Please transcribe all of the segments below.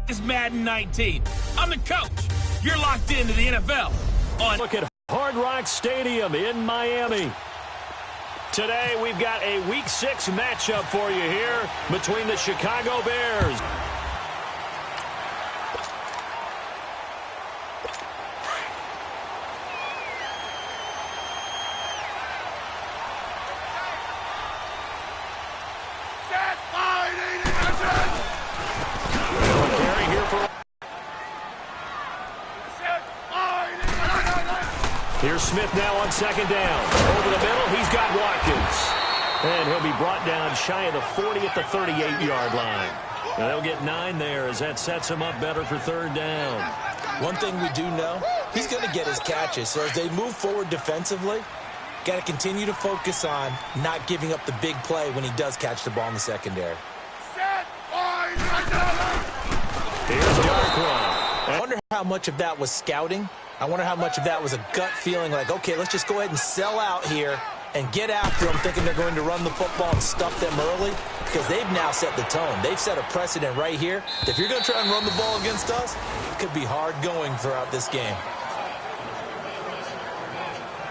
It's Madden 19. I'm the coach. You're locked into the NFL. Look at Hard Rock Stadium in Miami. Today, we've got a Week 6 matchup for you here between the Chicago Bears. Here's Smith now on second down. Over the middle, he's got Watkins. And he'll be brought down shy of the 40 at the 38-yard line. And they'll get 9 there as that sets him up better for third down. One thing we do know, he's going to get his catches. So as they move forward defensively, got to continue to focus on not giving up the big play when he does catch the ball in the secondary. Here's Darkwa. I wonder how much of that was scouting. I wonder how much of that was a gut feeling like, okay, let's just go ahead and sell out here and get after them, thinking they're going to run the football and stuff them early, because they've now set the tone. They've set a precedent right here. If you're going to try and run the ball against us, it could be hard going throughout this game.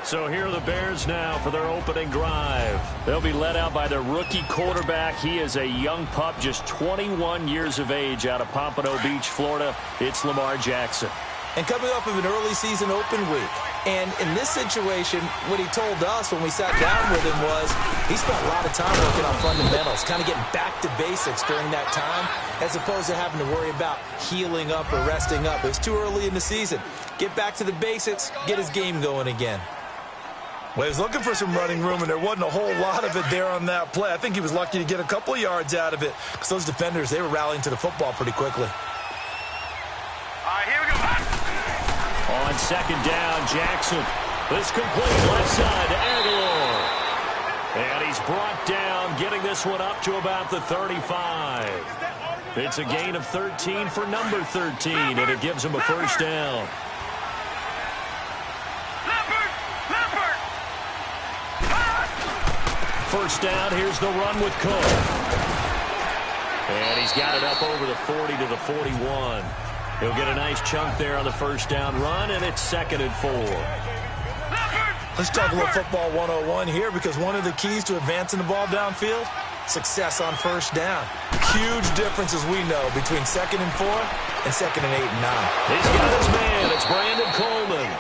So here are the Bears now for their opening drive. They'll be led out by their rookie quarterback. He is a young pup, just 21 years of age, out of Pompano Beach, Florida. It's Lamar Jackson. And coming off of an early season open week. And in this situation, what he told us when we sat down with him was he spent a lot of time working on fundamentals, kind of getting back to basics during that time, as opposed to having to worry about healing up or resting up. It was too early in the season. Get back to the basics, get his game going again. Well, he was looking for some running room, and there wasn't a whole lot of it there on that play. I think he was lucky to get a couple of yards out of it, because those defenders, they were rallying to the football pretty quickly. Here we go. On second down, Jackson. This complete left side to Aguilar. And he's brought down, getting this one up to about the 35. It's a gain of 13 for number 13, and it gives him a first down. First down, here's the run with Cook. And he's got it up over the 40 to the 41. He'll get a nice chunk there on the first down run, and it's 2nd and 4. Let's talk a little football 101 here, because one of the keys to advancing the ball downfield, success on first down. Huge difference, as we know, between 2nd and 4 and 2nd and 8 and 9. He's got his man. It's Brandon Coleman.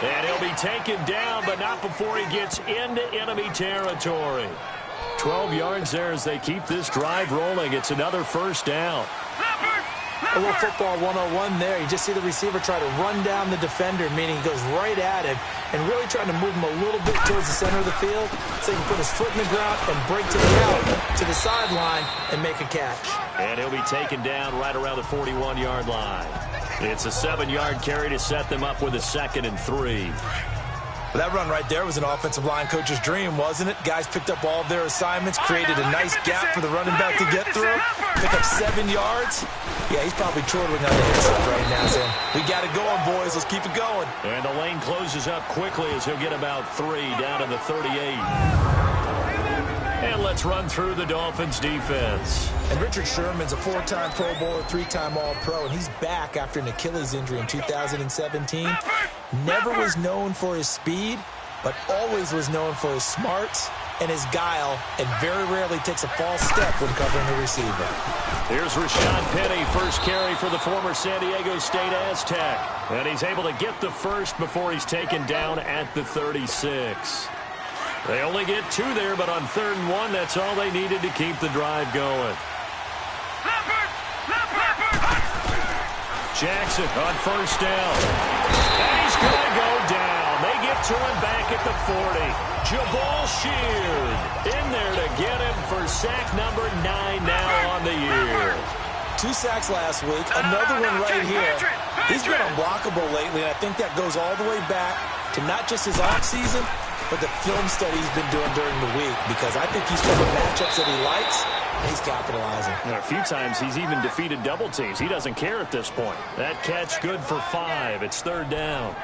And he'll be taken down, but not before he gets into enemy territory. 12 yards there as they keep this drive rolling. It's another first down. A little football 101 there. You just see the receiver try to run down the defender, meaning he goes right at him and really trying to move him a little bit towards the center of the field so he can put his foot in the ground and break to the out, to the sideline, and make a catch. And he'll be taken down right around the 41-yard line. It's a 7-yard carry to set them up with a 2nd and 3. But that run right there was an offensive line coach's dream, wasn't it? Guys picked up all of their assignments, created a nice gap for the running back to get through, pick up 7 yards. Yeah, he's probably chortling on the headset right now, saying, we got it going, boys. Let's keep it going. And the lane closes up quickly as he'll get about 3 down to the 38. And let's run through the Dolphins' defense. And Richard Sherman's a 4-time Pro Bowler, 3-time All-Pro, and he's back after an Achilles injury in 2017. Never was known for his speed, but always was known for his smarts and his guile, and very rarely takes a false step when covering a receiver. Here's Rashad Penny, first carry for the former San Diego State Aztec. And he's able to get the first before he's taken down at the 36. They only get 2 there, but on 3rd and 1, that's all they needed to keep the drive going. Jackson on first down. And he's going to go down. They get to him back at the 40. Jabal Sheard in there to get him for sack number 9 now on the year. 2 sacks last week, another one right here. He's been unblockable lately, and I think that goes all the way back to not just his offseason, but the film study he's been doing during the week, because I think he's found matchups that he likes, and he's capitalizing. And a few times he's even defeated double teams. He doesn't care at this point. That catch good for 5. It's 3rd down.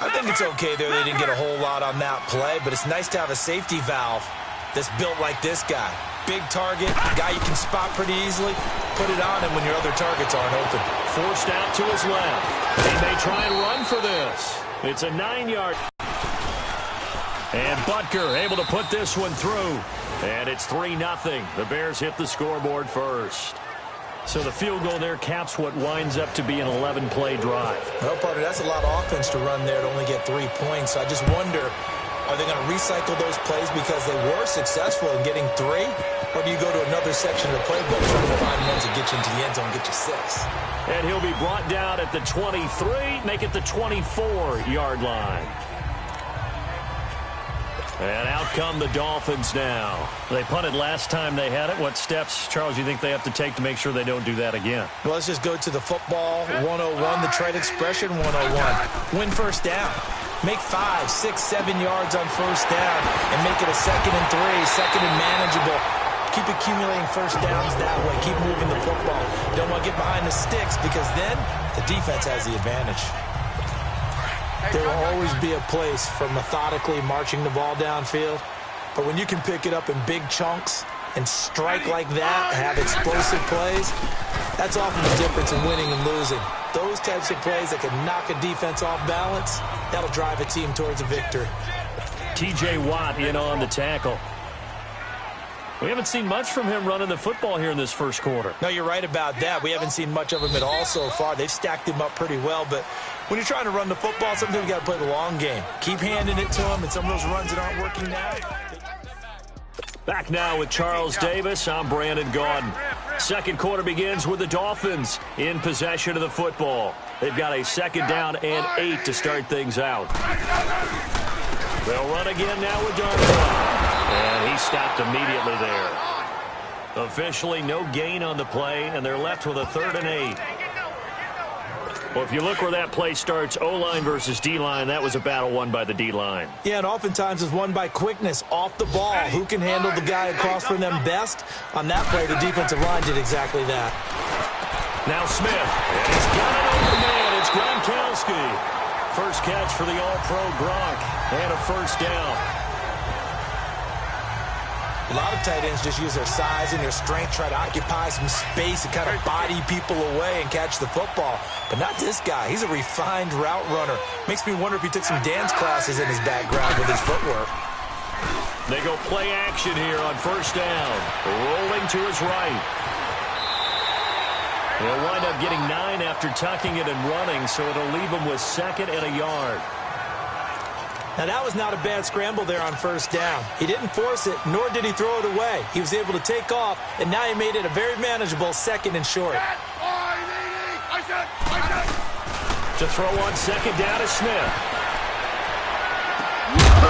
I think it's okay there. They didn't get a whole lot on that play, but it's nice to have a safety valve that's built like this guy. big target, a guy you can spot pretty easily. Put it on him when your other targets aren't open. Forced out to his left. He may try and run for this. It's a 9-yard. And Butker able to put this one through. And it's 3-0. The Bears hit the scoreboard first. So the field goal there caps what winds up to be an 11-play drive. Well, partner, that's a lot of offense to run there to only get 3 points. I just wonder, are they going to recycle those plays because they were successful in getting 3? Or do you go to another section of the playbook trying to find ones that get you into the end zone and get you 6? And he'll be brought down at the 23, make it the 24-yard line. And out come the Dolphins now. They punted last time they had it. What steps, Charles, you think they have to take to make sure they don't do that again? Well, let's just go to the football 101, the trade expression 101. Win first down. Make 5, 6, 7 yards on first down and make it a 2nd and 3, second and manageable. Keep accumulating first downs that way. Keep moving the football. Don't want to get behind the sticks because then the defense has the advantage. There will always be a place for methodically marching the ball downfield. But when you can pick it up in big chunks and strike like that, have explosive plays, that's often the difference in winning and losing. Those types of plays that can knock a defense off balance, that'll drive a team towards a victory. T.J. Watt in on the tackle. We haven't seen much from him running the football here in this first quarter. No, you're right about that. We haven't seen much of him at all so far. They've stacked him up pretty well, but when you're trying to run the football, sometimes you got to play the long game. Keep handing it to him, and some of those runs that aren't working now. Back now with Charles Davis. I'm Brandon Gaudin. Second quarter begins with the Dolphins in possession of the football. They've got a 2nd down and 8 to start things out. They'll run again now with Darnell. And he stopped immediately there. Officially no gain on the play, and they're left with a 3rd and 8. Well, if you look where that play starts, O-line versus D-line, that was a battle won by the D-line. Yeah, and oftentimes it's won by quickness off the ball. Who can handle the guy across from them best? On that play, the defensive line did exactly that. Now Smith, and he's got it over man. It's Gronkowski. First catch for the All-Pro Gronk, and a first down. A lot of tight ends just use their size and their strength, try to occupy some space and kind of body people away and catch the football. But not this guy. He's a refined route runner. Makes me wonder if he took some dance classes in his background with his footwork. They go play action here on first down. Rolling to his right. He'll wind up getting 9 after tucking it and running, so it'll leave him with 2nd and a yard. Now, that was not a bad scramble there on first down. He didn't force it, nor did he throw it away. He was able to take off, and now he made it a very manageable 2nd and short. To throw on 2nd down is Smith.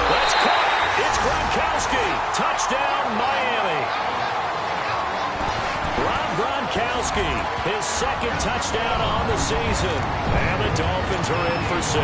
That's caught. It's Gronkowski. Touchdown, Miami. Rob Gronkowski, his 2nd touchdown on the season. And the Dolphins are in for 6.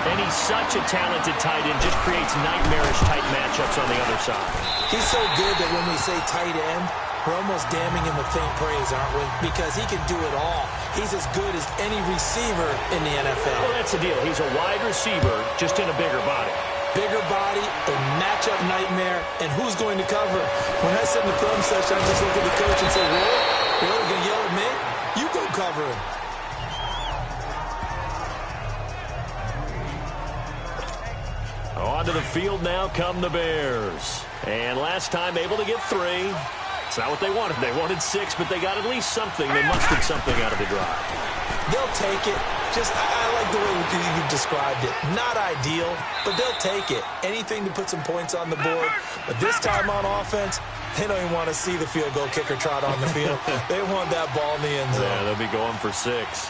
And he's such a talented tight end, just creates nightmarish-type matchups on the other side. He's so good that when we say tight end, we're almost damning him with faint praise, aren't we? Because he can do it all. He's as good as any receiver in the NFL. Well, that's the deal. He's a wide receiver, just in a bigger body. Bigger body, a matchup nightmare, and who's going to cover? When I sit in the film session, I just look at the coach and say, "Whoa, you're going to yell at me? You go cover him." Onto the field now come the Bears. And last time able to get 3. It's not what they wanted. They wanted 6, but they got at least something. They mustered something out of the drive. They'll take it. I like the way you described it. Not ideal, but they'll take it. Anything to put some points on the board. But this time on offense, they don't even want to see the field goal kicker trot on the field. They want that ball in the end zone. Yeah, they'll be going for 6.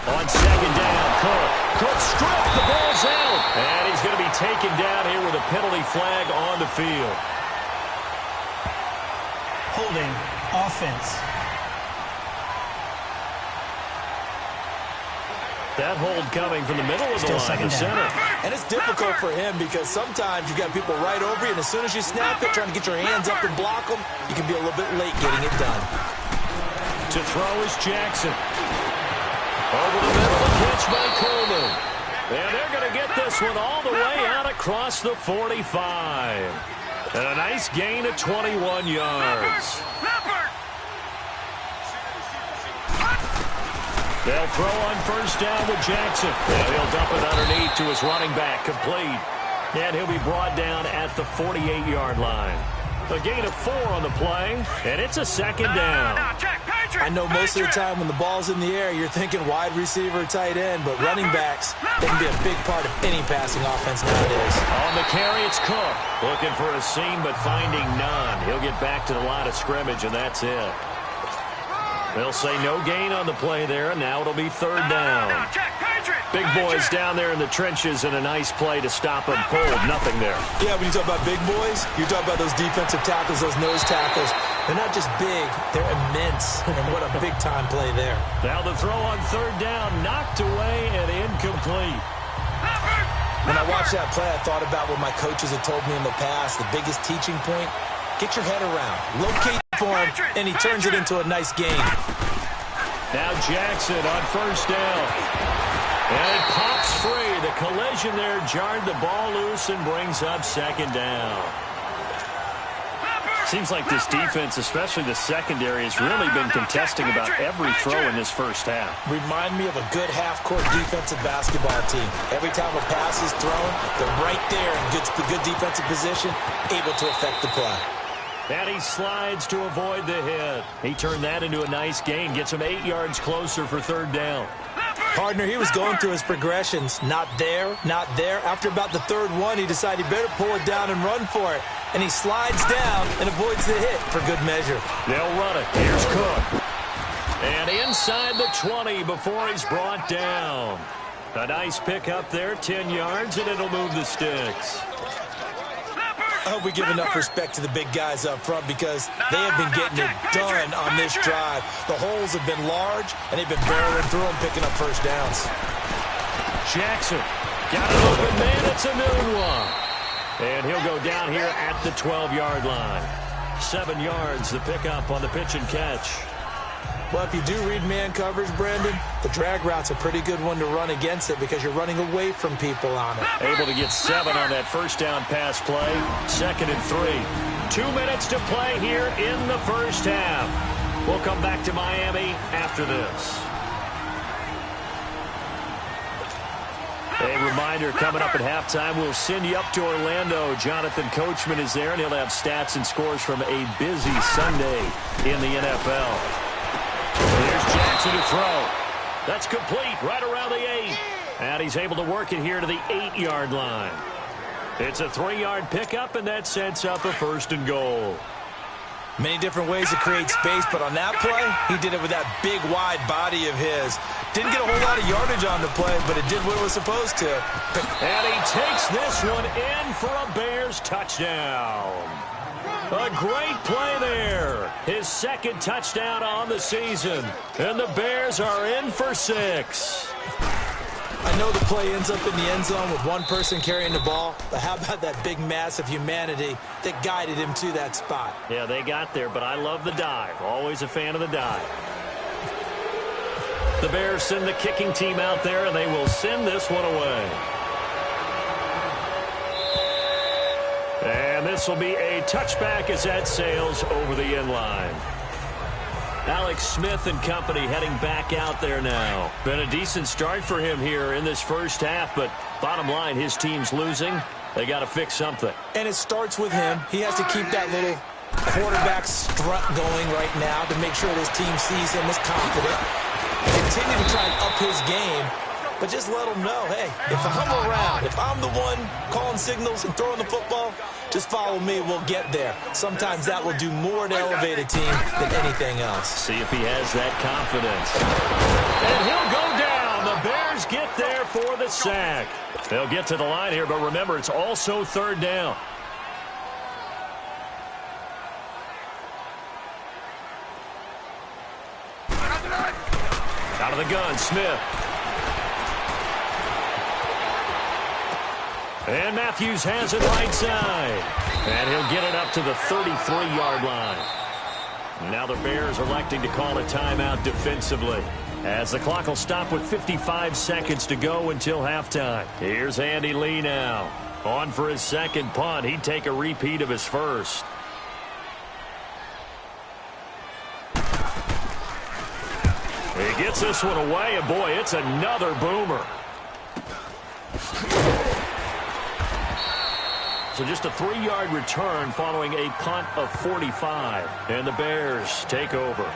On 2nd down, Cook stripped, the ball's out. And he's going to be taken down here with a penalty flag on the field. Holding offense. That hold coming from the middle of the line, the center. And it's difficult for him because sometimes you've got people right over you, and as soon as you snap it, trying to get your hands up and block them, you can be a little bit late getting it done. To throw is Jackson. Over the middle, a catch by Coleman. And they're going to get this one all the way out across the 45. And a nice gain of 21 yards. They'll throw on first down with Jackson. And he'll dump it underneath to his running back, complete. And he'll be brought down at the 48-yard line. A gain of 4 on the play, and it's a second down. I know most of the time when the ball's in the air, you're thinking wide receiver, tight end, but running backs, they can be a big part of any passing offense nowadays. On the carry, it's Cook. Looking for a seam, but finding none. He'll get back to the line of scrimmage, and that's it. They'll say no gain on the play there, and now it'll be third down. Big boys down there in the trenches, and a nice play to stop them cold. Nothing there. Yeah, when you talk about big boys, you talk about those defensive tackles, those nose tackles. They're not just big, they're immense, and what a big-time play there. Now the throw on third down, knocked away and incomplete. When I watched that play, I thought about what my coaches had told me in the past. The biggest teaching point, get your head around, locate for him, and he turns it into a nice gain. Now Jackson on first down. And it pops free. The collision there jarred the ball loose and brings up second down. Seems like this defense, especially the secondary, has really been contesting about every throw in this first half. Remind me of a good half-court defensive basketball team. Every time a pass is thrown, they're right there in good defensive position, able to affect the play. And he slides to avoid the hit. He turned that into a nice gain. Gets him 8 yards closer for third down. Partner, he was going through his progressions. Not there, not there. After about the third one, he decided he better pull it down and run for it. And he slides down and avoids the hit for good measure. They'll run it. Here's Cook. And inside the 20 before he's brought down. A nice pick up there, 10 yards, and it'll move the sticks. I hope we give enough respect to the big guys up front because they have been getting it done on this drive. The holes have been large, and they've been barreling through them, picking up first downs. Jackson got an open man. It's a new one. And he'll go down here at the 12-yard line. 7 yards, the pickup on the pitch and catch. Well, if you do read man coverage, Brandon, the drag route's a pretty good one to run against it because you're running away from people on it. Able to get 7 on that first down pass play. 2nd and 3. 2 minutes to play here in the first half. We'll come back to Miami after this. A reminder, coming up at halftime, we'll send you up to Orlando. Jonathan Coachman is there, and he'll have stats and scores from a busy Sunday in the NFL. Here's Jackson to throw. That's complete right around the 8. And he's able to work it here to the 8-yard line. It's a 3-yard pickup, and that sets up a 1st and goal. Many different ways to create space, but on that play, he did it with that big, wide body of his. Didn't get a whole lot of yardage on the play, but it did what it was supposed to. And he takes this one in for a Bears touchdown. A great play there. His 2nd touchdown on the season. And the Bears are in for 6. I know the play ends up in the end zone with one person carrying the ball, but how about that big mass of humanity that guided him to that spot? Yeah, they got there, but I love the dive. Always a fan of the dive. The Bears send the kicking team out there, and they will send this one away. And this will be a touchback as that sails over the end line. Alex Smith and company heading back out there now. Been a decent start for him here in this first half, but bottom line, his team's losing. They got to fix something. And it starts with him. He has to keep that little quarterback strut going right now to make sure his team sees him as confident. Continue to try and up his game, but just let him know, hey, if I'm around, if I'm the one calling signals and throwing the football, just follow me, we'll get there. Sometimes that will do more to elevate a team than anything else. See if he has that confidence. And he'll go down. The Bears get there for the sack. They'll get to the line here, but remember, it's also third down. Out of the gun, Smith. And Matthews has it right side. And he'll get it up to the 33-yard line. Now the Bears electing to call a timeout defensively. as the clock will stop with 55 seconds to go until halftime. Here's Andy Lee now. On for his second punt. He'd take a repeat of his first. He gets this one away, and boy, it's another boomer. So just a 3-yard return following a punt of 45. And the Bears take over.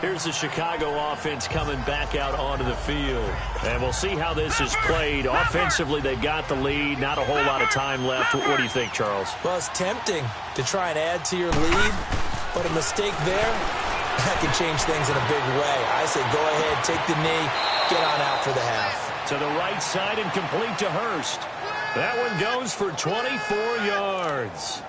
Here's the Chicago offense coming back out onto the field. And we'll see how this is played. Offensively, they've got the lead. Not a whole lot of time left. What do you think, Charles? Well, it's tempting to try and add to your lead, but a mistake there, that can change things in a big way. I say go ahead, take the knee, get on out for the half. To the right side and complete to Hurst. That one goes for 24 yards.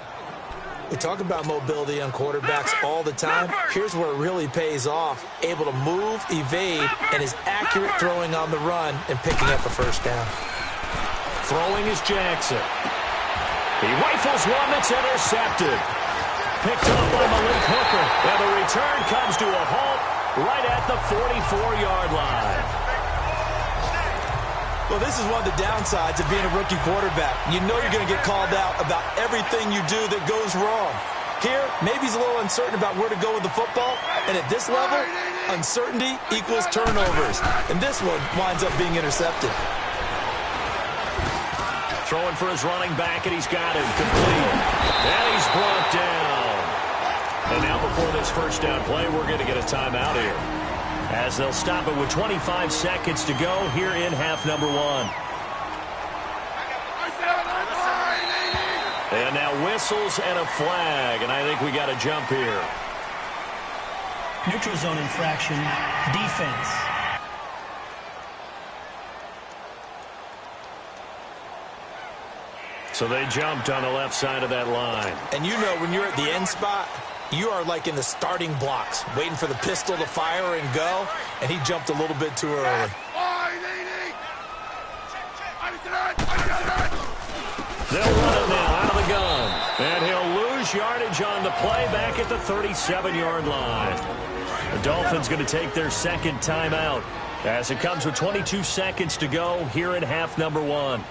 We talk about mobility on quarterbacks all the time. Here's where it really pays off. Able to move, evade, and is accurate throwing on the run and picking up a first down. Throwing is Jackson. He rifles one that's intercepted. Picked up by Malik Hooker. And the return comes to a halt right at the 44-yard line. Well, this is one of the downsides of being a rookie quarterback. You know you're going to get called out about everything you do that goes wrong. Here, maybe he's a little uncertain about where to go with the football. And at this level, uncertainty equals turnovers. And this one winds up being intercepted. Throwing for his running back, and he's got him complete. And he's brought down. And now before this first down play, we're going to get a timeout here, as they'll stop it with 25 seconds to go here in half number 1. And now whistles and a flag, and I think we got a jump here. Neutral zone infraction, defense. So they jumped on the left side of that line. And you know when you're at the end spot, you are like in the starting blocks, waiting for the pistol to fire and go, and he jumped a little bit too early. They'll run it now out of the gun, and he'll lose yardage on the play back at the 37-yard line. The Dolphins going to take their second timeout as it comes with 22 seconds to go here in half number 1.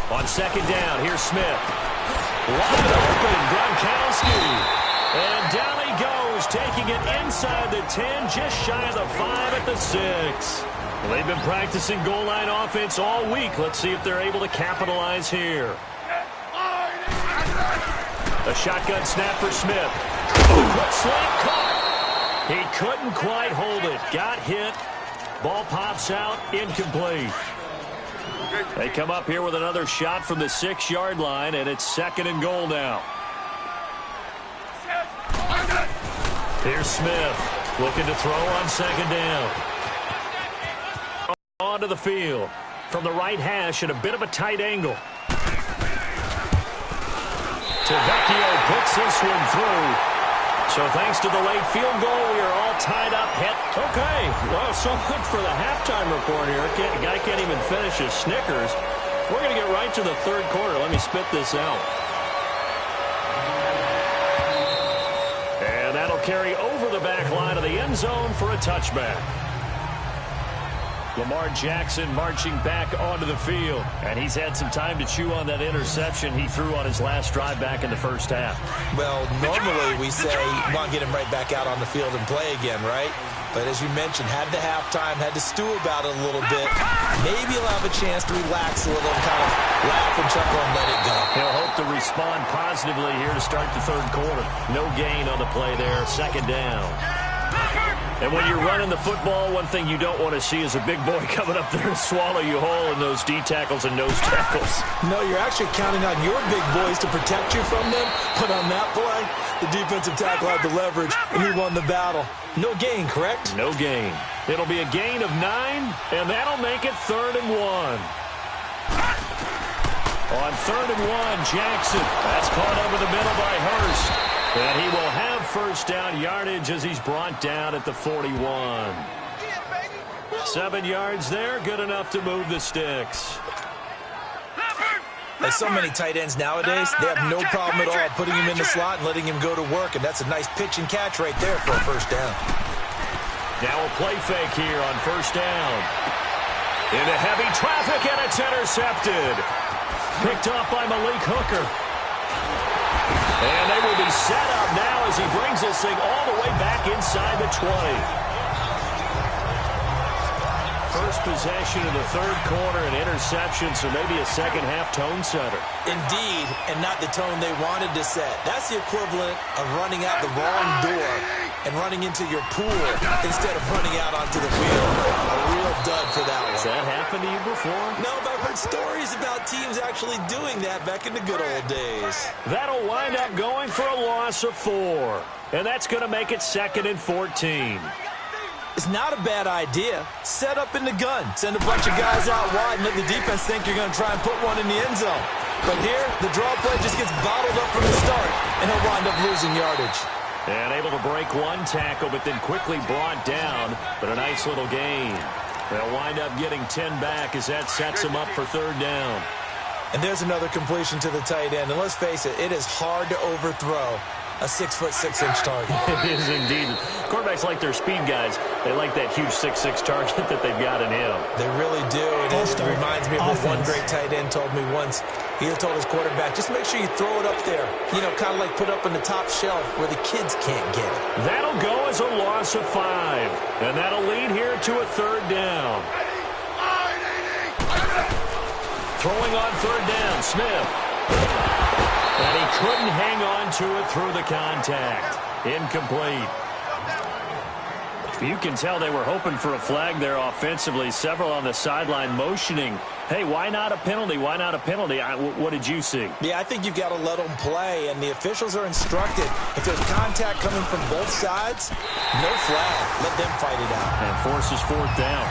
On second down, here's Smith. Wide open, Gronkowski. And down he goes, taking it inside the 10, just shy of the 5 at the 6. Well, they've been practicing goal line offense all week. Let's see if they're able to capitalize here. A shotgun snap for Smith. Quick slant caught. He couldn't quite hold it. Got hit. Ball pops out, incomplete. They come up here with another shot from the 6-yard line, and it's second and goal now. Here's Smith looking to throw on second down. Onto the field from the right hash at a bit of a tight angle. Tavecchio puts this one through. So thanks to the late field goal, we are all tied up. Okay, well, so much for the halftime report here. The guy can't even finish his Snickers. We're going to get right to the third quarter. Let me spit this out. And that'll carry over the back line of the end zone for a touchback. Lamar Jackson marching back onto the field. And he's had some time to chew on that interception he threw on his last drive back in the first half. Well, normally we say you want to get him right back out on the field and play again, right? But as you mentioned, had the halftime, had to stew about it a little bit. Maybe he'll have a chance to relax a little and kind of laugh and chuckle and let it go. He'll hope to respond positively here to start the third quarter. No gain on the play there, second down. And when you're running the football, one thing you don't want to see is a big boy coming up there and swallow you whole in those D tackles and nose tackles. No, you're actually counting on your big boys to protect you from them. But on that play, the defensive tackle had the leverage, and he won the battle. No gain, correct? No gain. It'll be a gain of 9, and that'll make it 3rd and 1. On 3rd and 1, Jackson. That's caught over the middle by Hurst. And he will have first down yardage as he's brought down at the 41. 7 yards there, good enough to move the sticks. Like so many tight ends nowadays, they have no problem at all putting him in the slot and letting him go to work, and that's a nice pitch and catch right there for a first down. Now a play fake here on first down. Into heavy traffic, and it's intercepted. Picked off by Malik Hooker. And they will be set up now as he brings this thing all the way back inside the 20. First possession of the third quarter, an interception, so maybe a second-half tone setter. Indeed, and not the tone they wanted to set. That's the equivalent of running out the wrong door and running into your pool instead of running out onto the field. A real dud for that one. Has that happened to you before? No, but I've heard stories about teams actually doing that back in the good old days. That'll wind up going for a loss of 4. And that's going to make it 2nd and 14. It's not a bad idea. Set up in the gun. Send a bunch of guys out wide and let the defense think you're going to try and put one in the end zone. But here, the draw play just gets bottled up from the start, and he'll wind up losing yardage. And able to break one tackle, but then quickly brought down. But a nice little gain. They'll wind up getting 10 back as that sets them up for third down. And there's another completion to the tight end. And let's face it, it is hard to overthrow a 6'6" target. It is indeed. Quarterbacks like their speed guys. They like that huge 6'6" target that they've got in him. They really do. And it reminds me of what one great tight end told me once. He told his quarterback, just make sure you throw it up there. You know, kind of like put up on the top shelf where the kids can't get it. That'll go as a loss of 5. And that'll lead here to a third down. Throwing on third down, Smith. And he couldn't hang on to it through the contact. Incomplete. You can tell they were hoping for a flag there offensively. Several on the sideline motioning, hey, why not a penalty? Why not a penalty? What did you see? Yeah, I think you've got to let them play, and the officials are instructed. If there's contact coming from both sides, no flag. Let them fight it out. And forces fourth down.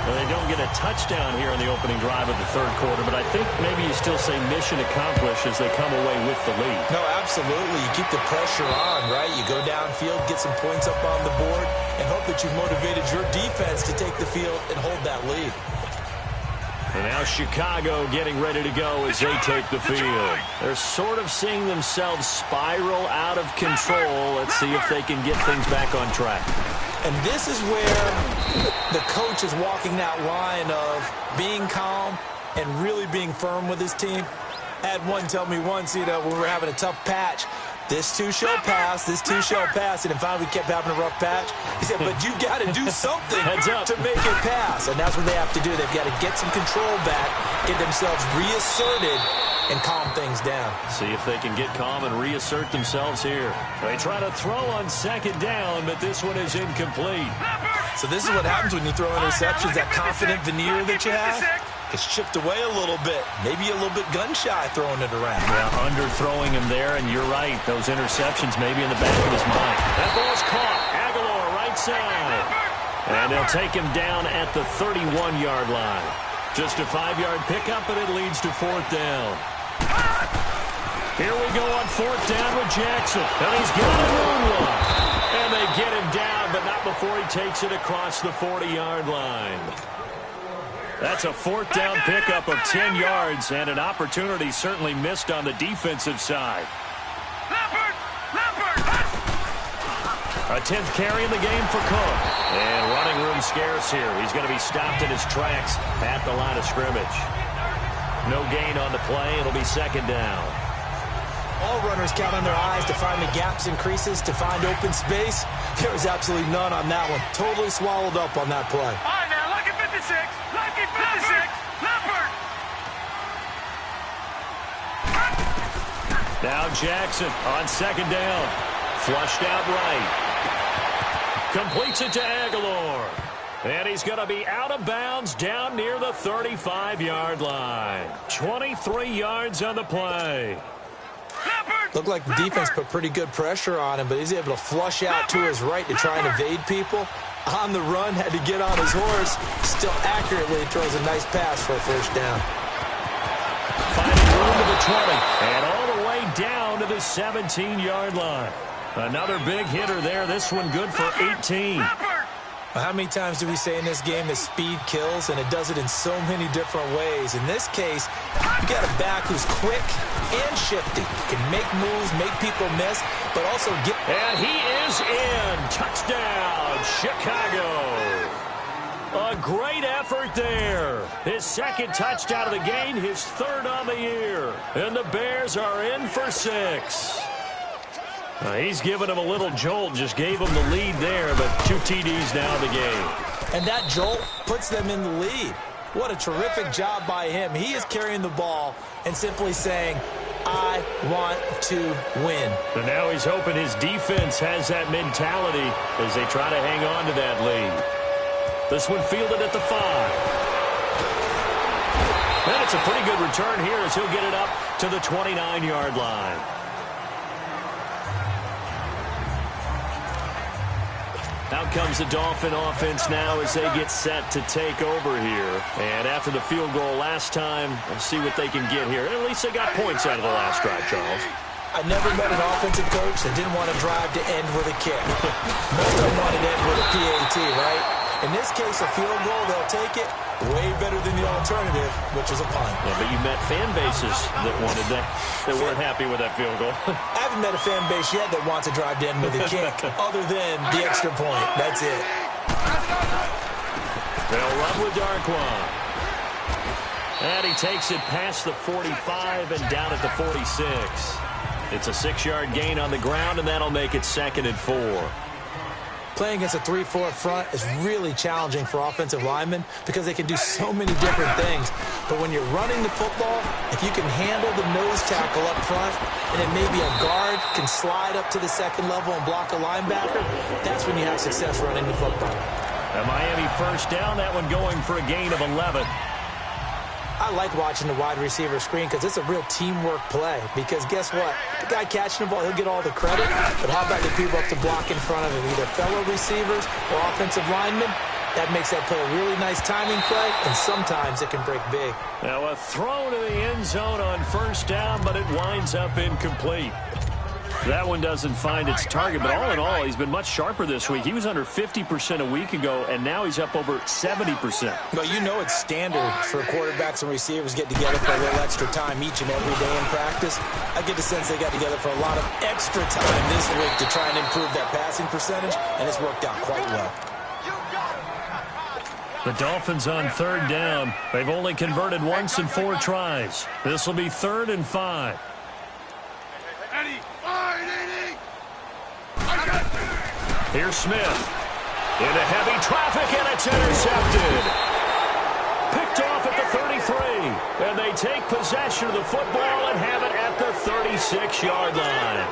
Well, they don't get a touchdown here in the opening drive of the third quarter, but I think maybe you still say mission accomplished as they come away with the lead. No, absolutely. You keep the pressure on, right? You go downfield, get some points up on the board, and hope that you've motivated your defense to take the field and hold that lead. And now Chicago getting ready to go as they take the field. They're sort of seeing themselves spiral out of control. Let's see if they can get things back on track. And this is where the coach is walking that line of being calm and really being firm with his team. I had one tell me once, you know, when we were having a tough patch, this too shall pass, this too shall pass. And then finally we kept having a rough patch. He said, but you got to do something to make it pass. And that's what they have to do. They've got to get some control back, get themselves reasserted, and calm things down. See if they can get calm and reassert themselves here. They try to throw on second down, but this one is incomplete. So this is what happens when you throw interceptions. That confident veneer that you have gets chipped away a little bit. Maybe a little bit gun-shy throwing it around. Yeah, underthrowing him there, and you're right. Those interceptions maybe in the back of his mind. That ball's caught. Aguilar right side. And they'll take him down at the 31-yard line. Just a 5-yard pickup, and it leads to fourth down. Here we go on fourth down with Jackson. And he's got a moonwalk. And they get him down, but not before he takes it across the 40-yard line. That's a fourth down pickup of 10 yards, and an opportunity certainly missed on the defensive side. A 10th carry in the game for Cook. And running room scarce here. He's going to be stopped in his tracks at the line of scrimmage. No gain on the play. It'll be second down. All runners count on their eyes to find the gaps and creases, to find open space. There was absolutely none on that one. Totally swallowed up on that play. All right, now, lucky 56. Lucky 56. Leopard. Now Jackson on second down. Flushed out right. Completes it to Aguilar. And he's going to be out of bounds down near the 35-yard line. 23 yards on the play. Looked like the defense put pretty good pressure on him, but he's able to flush out to his right to try and evade people. On the run, had to get on his horse. Still accurately throws a nice pass for a first down. Finding room to the 20. And all the way down to the 17-yard line. Another big hitter there. This one good for 18. How many times do we say in this game that speed kills, and it does it in so many different ways? In this case, you got a back who's quick and shifty, can make moves, make people miss, but also get... And he is in. Touchdown, Chicago. A great effort there. His second touchdown of the game, his third on the year. And the Bears are in for 6. He's given him a little jolt, just gave him the lead there, but 2 TDs now in the game. And that jolt puts them in the lead. What a terrific job by him. He is carrying the ball and simply saying, I want to win. And now he's hoping his defense has that mentality as they try to hang on to that lead. This one fielded at the 5. And it's a pretty good return here as he'll get it up to the 29-yard line. Out comes the Dolphin offense now as they get set to take over here. And after the field goal last time, let's see what they can get here. At least they got points out of the last drive, Charles. I never met an offensive coach that didn't want to drive to end with a kick. Most of them wanted to end with a PAT, right? In this case, a field goal, they'll take it. Way better than the alternative, which is a punt. Yeah, but you met fan bases that wanted that, that weren't happy with that field goal. I haven't met a fan base yet that wants to drive to end with a kick, other than the extra point. That's it. They'll run with Darquan. And he takes it past the 45 and down at the 46. It's a 6-yard gain on the ground, and that'll make it 2nd and 4. Playing against a 3-4 front is really challenging for offensive linemen because they can do so many different things. But when you're running the football, if you can handle the nose tackle up front, and then maybe a guard can slide up to the second level and block a linebacker, that's when you have success running the football. A Miami first down, that one going for a gain of 11. I like watching the wide receiver screen because it's a real teamwork play. Because guess what? The guy catching the ball, he'll get all the credit. But how about the people up to block in front of him? Either fellow receivers or offensive linemen. That makes that play a really nice timing play, and sometimes it can break big. Now a throw to the end zone on first down, but it winds up incomplete. That one doesn't find its target, but all in all, he's been much sharper this week. He was under 50% a week ago, and now he's up over 70%. Well, you know it's standard for quarterbacks and receivers get together for a little extra time each and every day in practice. I get the sense they got together for a lot of extra time this week to try and improve that passing percentage, and it's worked out quite well. The Dolphins on third down. They've only converted once in 4 tries. This will be 3rd and 5. Here's Smith. Into heavy traffic, and it's intercepted. Picked off at the 33. And they take possession of the football and have it at the 36-yard line.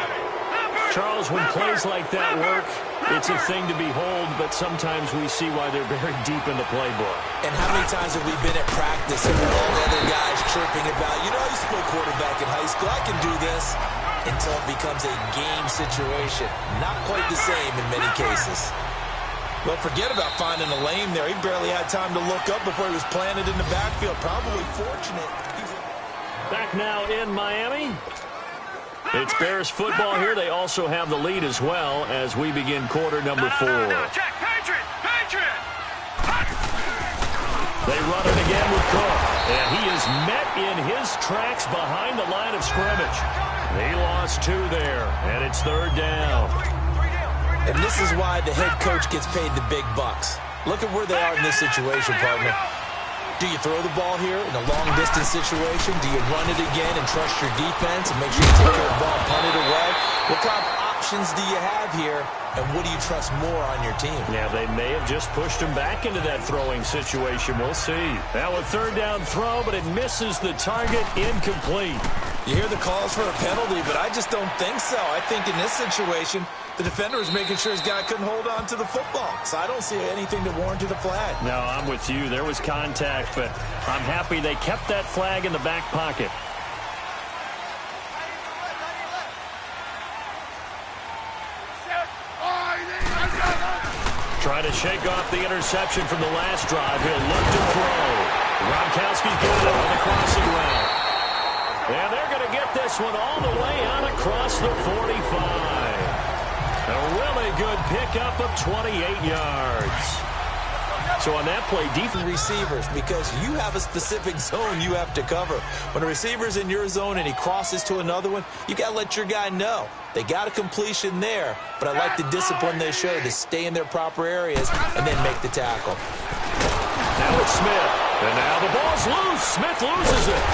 Charles, when plays like that work, it's a thing to behold, but sometimes we see why they're very deep in the playbook. And how many times have we been at practice and all the other guys chirping about, you know, I used to play quarterback in high school, I can do this, until it becomes a game situation. Not quite the same in many cases. Well, forget about finding a lane there. He barely had time to look up before he was planted in the backfield. Probably fortunate. Back now in Miami. It's Bears football here. They also have the lead as well as we begin quarter number 4. Check, Patriot! They run it again with Cook. And he is met in his tracks behind the line of scrimmage. He lost 2 there, and it's 3rd down. And this is why the head coach gets paid the big bucks. Look at where they are in this situation, partner. Do you throw the ball here in a long-distance situation? Do you run it again and trust your defense and make sure you take care of the ball and punt it away? What kind of options do you have here, and what do you trust more on your team? Yeah, they may have just pushed him back into that throwing situation. We'll see. Now a 3rd down throw, but it misses the target. Incomplete. You hear the calls for a penalty, but I just don't think so. I think in this situation, the defender is making sure his guy couldn't hold on to the football. So I don't see anything to warrant the flag. No, I'm with you. There was contact, but I'm happy they kept that flag in the back pocket. Trying to shake off the interception from the last drive. He'll look to throw. Gronkowski's got it on the crossing route. And they're going to get this one all the way out across the 45. A really good pickup of 28 yards. So on that play, defense receivers, because you have a specific zone you have to cover. When a receiver's in your zone and he crosses to another one, you got to let your guy know. They got a completion there, but I like the discipline they show to stay in their proper areas and then make the tackle. Now it's Smith. And now the ball's loose. Smith loses it.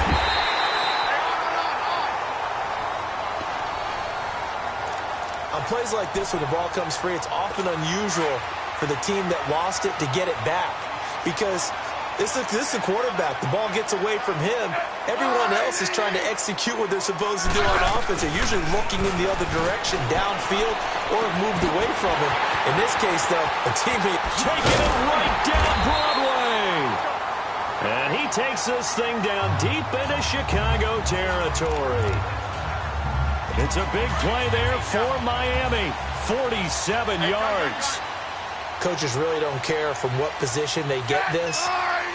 On plays like this, when the ball comes free, it's often unusual for the team that lost it to get it back. Because this is a quarterback. The ball gets away from him. Everyone else is trying to execute what they're supposed to do on offense. They're usually looking in the other direction, downfield, or have moved away from him. In this case, though, a teammate taking it right down Broadway. And he takes this thing down deep into Chicago territory. It's a big play there for Miami. 47 yards. Coaches really don't care from what position they get this,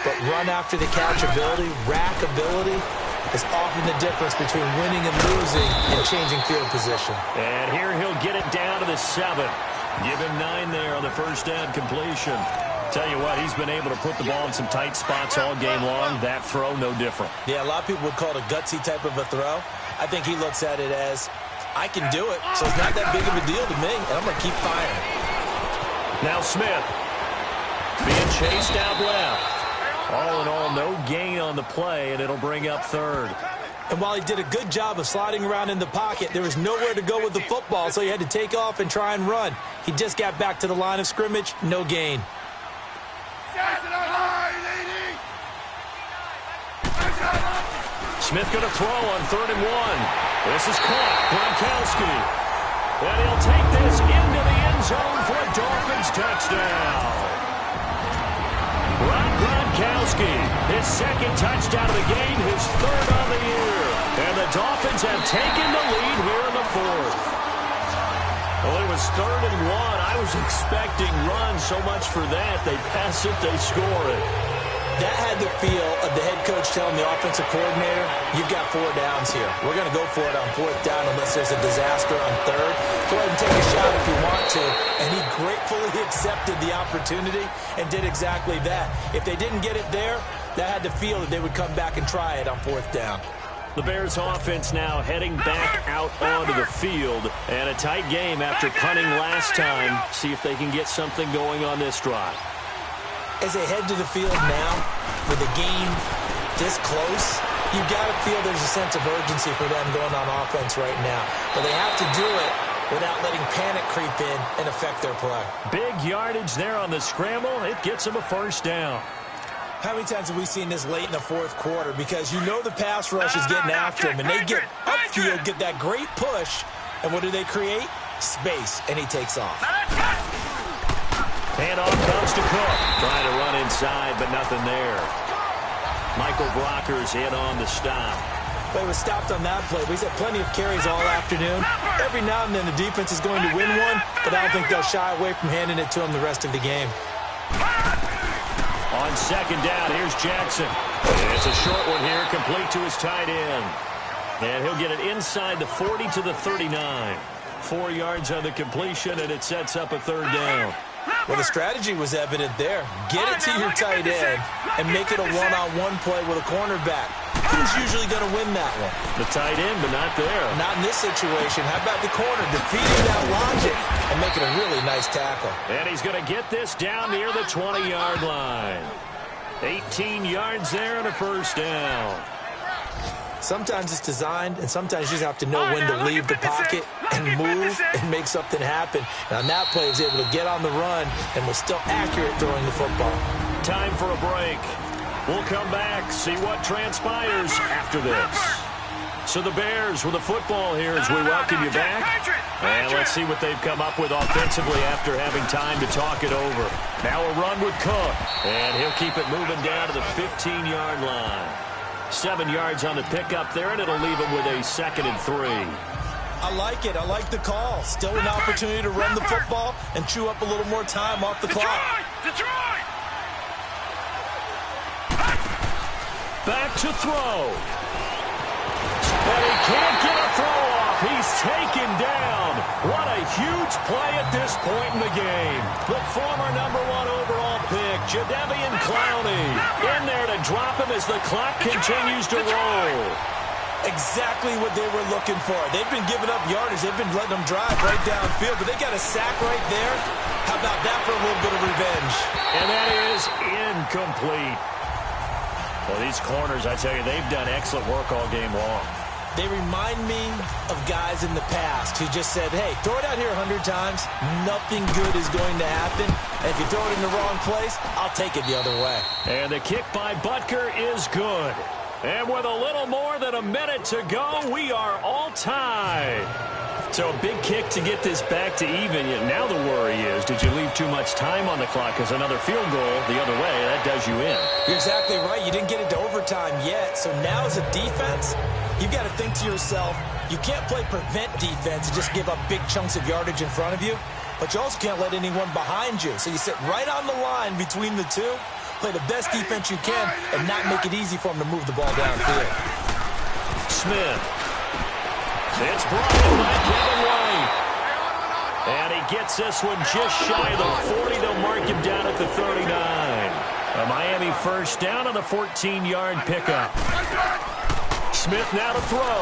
but run after the catch ability, rack ability, is often the difference between winning and losing and changing field position. And here he'll get it down to the 7. Give him 9 there on the first down completion. Tell you what, he's been able to put the ball in some tight spots all game long. That throw, no different. Yeah, a lot of people would call it a gutsy type of a throw. I think he looks at it as, I can do it, so it's not that big of a deal to me, and I'm going to keep firing. Now Smith being chased out left. All in all, no gain on the play, and it'll bring up 3rd. And while he did a good job of sliding around in the pocket, there was nowhere to go with the football, so he had to take off and try and run. He just got back to the line of scrimmage, no gain. Smith going to throw on 3rd and 1. This is caught. Gronkowski. And he'll take this into the end zone for a Dolphins touchdown. Gronkowski, his 2nd touchdown of the game, his 3rd on the year. And the Dolphins have taken the lead here in the 4th. Well, it was 3rd and 1. I was expecting run so much for that. They pass it, they score it. That had the feel of the head coach telling the offensive coordinator, you've got 4 downs here. We're going to go for it on 4th down unless there's a disaster on 3rd. Go ahead and take a shot if you want to. And he gratefully accepted the opportunity and did exactly that. If they didn't get it there, that had the feel that they would come back and try it on 4th down. The Bears offense now heading back out onto the field. And a tight game after punting last time. See if they can get something going on this drive. As they head to the field now, with the game this close, you've got to feel there's a sense of urgency for them going on offense right now. But they have to do it without letting panic creep in and affect their play. Big yardage there on the scramble. It gets them a 1st down. How many times have we seen this late in the 4th quarter? Because you know the pass rush is getting after him, and they get upfield, get that great push, and what do they create? Space, and he takes off. Handoff comes to Cook. Trying to run inside, but nothing there. Michael Brocker's in on the stop. But he was stopped on that play. But he's had plenty of carries all afternoon. Every now and then the defense is going to win one, but I don't think they'll shy away from handing it to him the rest of the game. On 2nd down, here's Jackson. It's a short one here, complete to his tight end. And he'll get it inside the 40 to the 39. 4 yards on the completion, and it sets up a 3rd down. Well, the strategy was evident there. Get it to your tight end and make it a one-on-one play with a cornerback. Who's usually going to win that one? The tight end, but not there. Not in this situation. How about the corner defeating that logic and making a really nice tackle? And he's going to get this down near the 20-yard line. 18 yards there and a 1st down. Sometimes it's designed, and sometimes you just have to know when to leave the pocket and move and make something happen. And on that play, he was able to get on the run and was still accurate throwing the football. Time for a break. We'll come back, see what transpires after this. So the Bears with the football here as we welcome you back. And let's see what they've come up with offensively after having time to talk it over. Now a run with Cook, and he'll keep it moving down to the 15-yard line. 7 yards on the pickup there, and it'll leave him with a 2nd and 3. I like it. I like the call. Still an opportunity to run the football and chew up a little more time off the clock. Detroit! Back to throw. And he can't get a throw off. He's taken down. What a huge play at this point in the game. The former #1 overall pick, Jadeveon Clowney, in there to drop him as the clock continues to roll. Exactly what they were looking for. They've been giving up yardage. They've been letting them drive right downfield, but they got a sack right there. How about that for a little bit of revenge? And that is incomplete. Well, these corners, I tell you, they've done excellent work all game long. They remind me of guys in the past who just said, hey, throw it out here 100 times. Nothing good is going to happen. And if you throw it in the wrong place, I'll take it the other way. And the kick by Butker is good. And with a little more than a minute to go, we are all tied. So a big kick to get this back to even. Yet now the worry is, did you leave too much time on the clock? Because another field goal the other way, that does you in. You're exactly right. You didn't get it to overtime yet. So now as a defense, you've got to think to yourself, you can't play prevent defense and just give up big chunks of yardage in front of you. But you also can't let anyone behind you. So you sit right on the line between the two, play the best defense you can, and not make it easy for them to move the ball downfield. Smith. It's brought in by Kevin White. And he gets this one just shy of the 40. They'll mark him down at the 39. A Miami first down on the 14-yard pickup. Smith now to throw.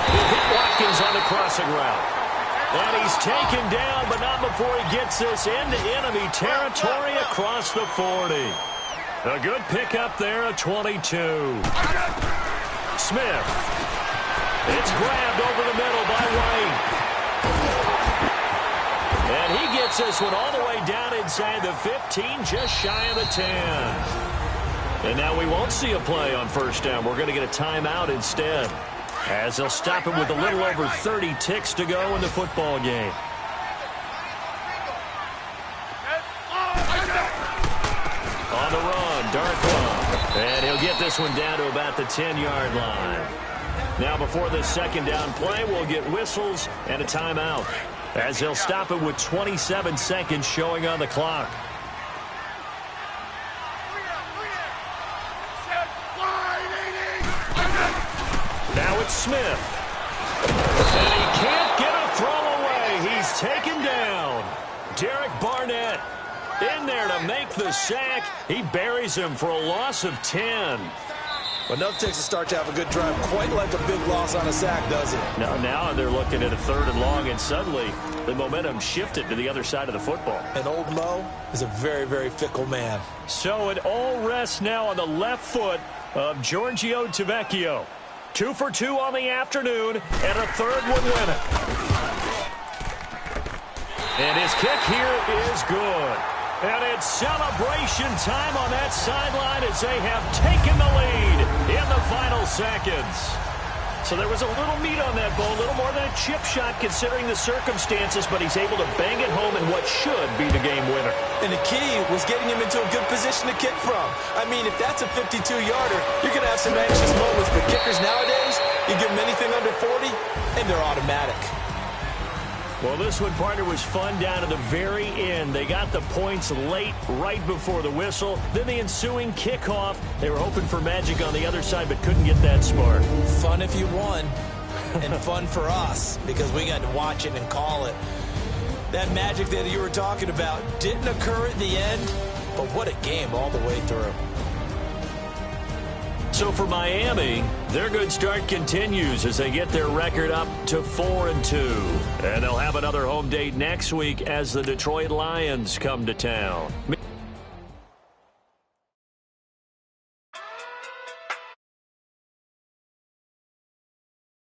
He hit Watkins on the crossing route. And he's taken down, but not before he gets this into enemy territory across the 40. A good pickup there at 22. Smith. It's grabbed over the middle by White. And he gets this one all the way down inside the 15, just shy of the 10. And now we won't see a play on first down. We're going to get a timeout instead, as they'll stop him with a little over 30 ticks to go in the football game. On the run, Darkwa. And he'll get this one down to about the 10-yard line. Now before this second down play, we'll get whistles and a timeout, as they'll stop it with 27 seconds showing on the clock. Now it's Smith. And he can't get a throw away. He's taken down. Derek Barnett in there to make the sack. He buries him for a loss of 10. But enough takes a start to have a good drive. Quite like a big loss on a sack, does it? Now they're looking at a 3rd and long, and suddenly the momentum shifted to the other side of the football. And old Mo is a very, very fickle man. So it all rests now on the left foot of Giorgio Tavecchio. 2 for 2 on the afternoon, and a 3rd would win it. And his kick here is good. And it's celebration time on that sideline as they have taken the lead in the final seconds. So there was a little meat on that ball, a little more than a chip shot considering the circumstances, but he's able to bang it home in what should be the game winner. And the key was getting him into a good position to kick from. I mean, if that's a 52-yarder, you're going to have some anxious moments, but kickers nowadays, you give them anything under 40, and they're automatic. Well, this one, partner, was fun down to the very end. They got the points late, right before the whistle. Then the ensuing kickoff. They were hoping for magic on the other side, but couldn't get that spark. Fun if you won, and fun for us, because we got to watch it and call it. That magic that you were talking about didn't occur at the end, but what a game all the way through. So for Miami, their good start continues as they get their record up to 4-2. And they'll have another home date next week as the Detroit Lions come to town.